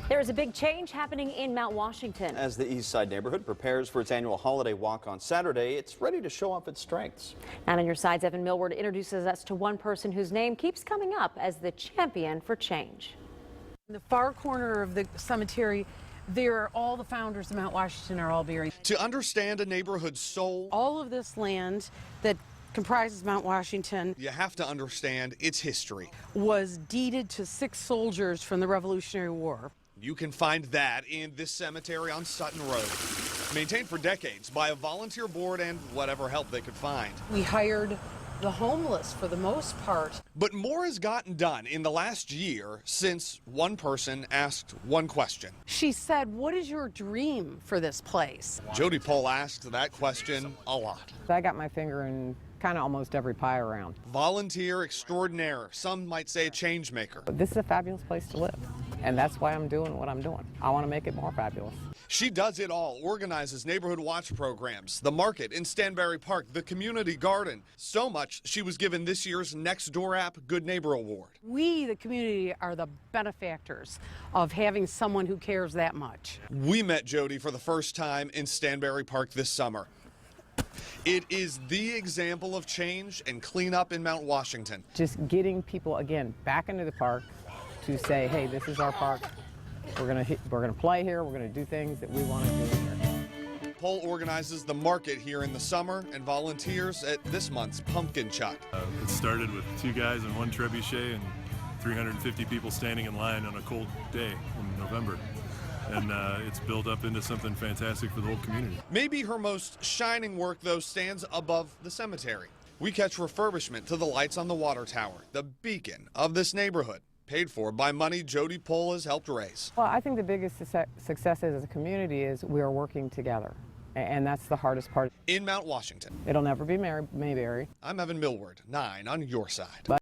There is a big change happening in Mount Washington. As the East Side neighborhood prepares for its annual holiday walk on Saturday, it's ready to show off its strengths. And on your sides, Evan Millward introduces us to one person whose name keeps coming up as the champion for change. In the far corner of the cemetery, all the founders of Mount Washington are all buried. To understand a neighborhood's soul, All of this land that comprises Mount Washington you have to understand its history. was deeded to 6 soldiers from the Revolutionary War. You can find that in this cemetery on Sutton Road. Maintained for decades by a volunteer board and whatever help they could find. We hired the homeless for the most part. But more has gotten done in the last year since one person asked one question. She said, "What is your dream for this place?" Jody Pol asked that question a lot. I got my finger in kind of almost every pie around. Volunteer extraordinaire, some might say a change maker. But this is a fabulous place to live, and that's why I'm doing what I'm doing. I want to make it more fabulous. She does it all, organizes neighborhood watch programs, the market in Stanberry Park, the community garden. So much she was given this year's Next Door app Good Neighbor Award. We, the community, are the benefactors of having someone who cares that much. We met Jody for the first time in Stanberry Park this summer. It is the example of change and cleanup in Mount Washington. Just getting people, again, back into the park to say, hey, this is our park. We're gonna play here. We're gonna do things that we want to do here. Pol organizes the market here in the summer and volunteers at this month's Pumpkin Chuck. It started with 2 guys and 1 trebuchet and 350 people standing in line on a cold day in November. And it's built up into something fantastic for the whole community. Maybe her most shining work, though, stands above the cemetery. We catch refurbishment to the lights on the water tower, the beacon of this neighborhood, paid for by money Jody Pol has helped raise. Well, I think the biggest success as a community is we are working together, and that's the hardest part. In Mount Washington, It'll never be Mayberry. I'm Evan Millward, 9 on your side.